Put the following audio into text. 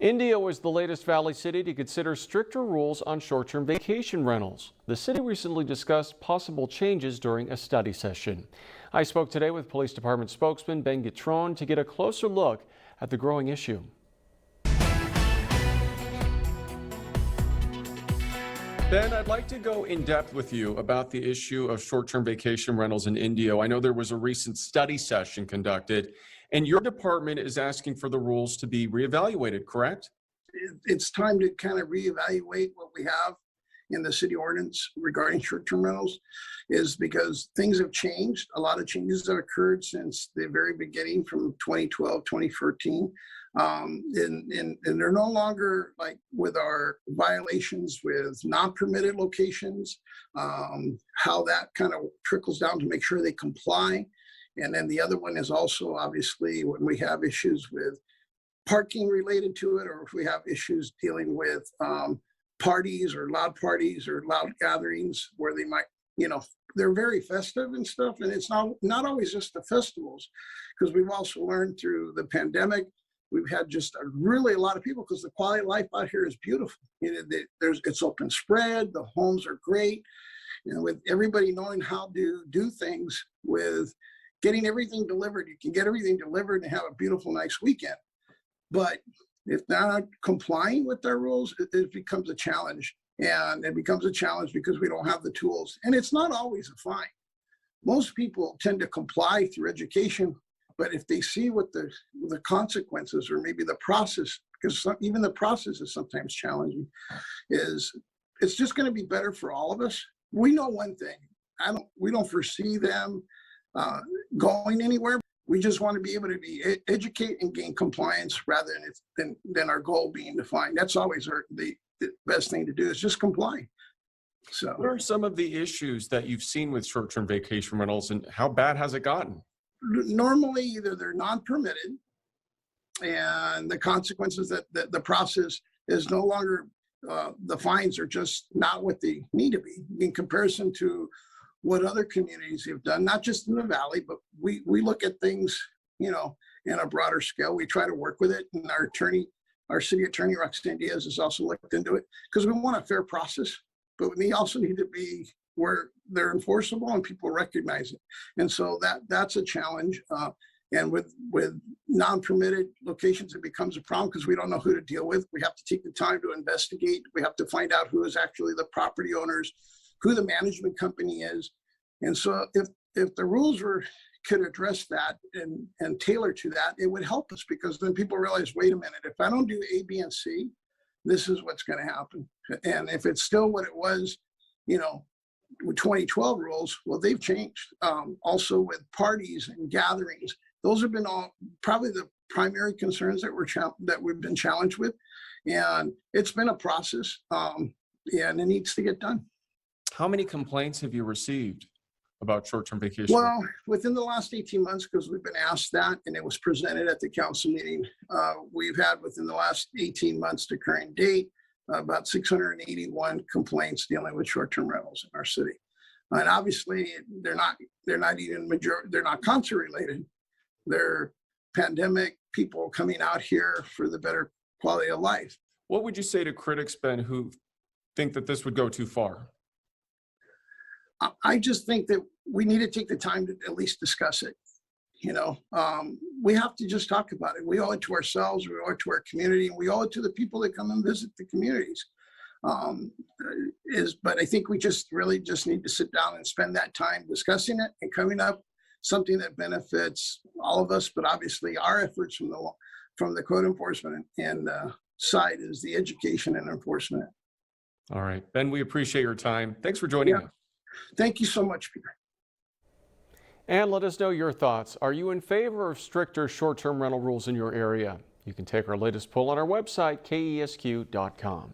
Indio is the latest Valley city to consider stricter rules on short-term vacation rentals. The city recently discussed possible changes during a study session. I spoke today with Police Department spokesman Ben Guitron to get a closer look at the growing issue. Ben, I'd like to go in depth with you about the issue of short-term vacation rentals in Indio. I know there was a recent study session conducted, and your department is asking for the rules to be reevaluated, correct? It's time to kind of reevaluate what we have in the city ordinance regarding short-term rentals, is because things have changed. A lot of changes have occurred since the very beginning from 2012, 2013. And they're no longer like with our violations with non-permitted locations, how that kind of trickles down to make sure they comply. And then the other one is also obviously when we have issues with parking related to it, or if we have issues dealing with parties or loud gatherings where they might, they're very festive and stuff. And it's not always just the festivals, because we've also learned through the pandemic, we've had just a lot of people, because the quality of life out here is beautiful. It's open spread, the homes are great. With everybody knowing how to do things with getting everything delivered, you can get everything delivered and have a beautiful, nice weekend. But if they're not complying with their rules, it becomes a challenge. And it becomes a challenge because we don't have the tools. And it's not always a fine. Most people tend to comply through education, but if they see what the consequences or maybe the process, because even the process is sometimes challenging, it's just going to be better for all of us. We know one thing, we don't foresee them going anywhere. We just want to be able to educate and gain compliance rather than our goal being defined. That's always the best thing to do, is just comply. So what are some of the issues that you've seen with short-term vacation rentals, and how bad has it gotten? Normally, either they're non-permitted and the consequences that the process is no longer, the fines are just not what they need to be in comparison to what other communities have done, not just in the Valley, but we look at things, in a broader scale. We try to work with it, and our city attorney, Roxanne Diaz, has also looked into it, because we want a fair process, but we also need to be where they're enforceable and people recognize it. And so that's a challenge. And with non-permitted locations, it becomes a problem because we don't know who to deal with. We have to take the time to investigate. We have to find out who is actually the property owners, who the management company is. And so if the rules could address that and tailor to that, it would help us, because then people realize, wait a minute, if I don't do A, B, and C, this is what's going to happen. And if it's still what it was, with 2012 rules, well, they've changed. Also with parties and gatherings, those have been probably the primary concerns that we've been challenged with. And it's been a process, and it needs to get done. How many complaints have you received about short-term vacation? Well, within the last 18 months, because we've been asked that, and it was presented at the council meeting, we've had within the last 18 months to current date, about 681 complaints dealing with short-term rentals in our city. And obviously they're not concert related. They're pandemic, people coming out here for the better quality of life. What would you say to critics, Ben, who think that this would go too far? I just think that we need to take the time to at least discuss it. We have to just talk about it. We owe it to ourselves, we owe it to our community, and we owe it to the people that come and visit the communities. But I think we really just need to sit down and spend that time discussing it and coming up something that benefits all of us. But obviously our efforts from the code enforcement and side is the education and enforcement. All right, Ben, we appreciate your time. Thanks for joining us. Thank you so much, Peter. And let us know your thoughts. Are you in favor of stricter short-term rental rules in your area? You can take our latest poll on our website, kesq.com.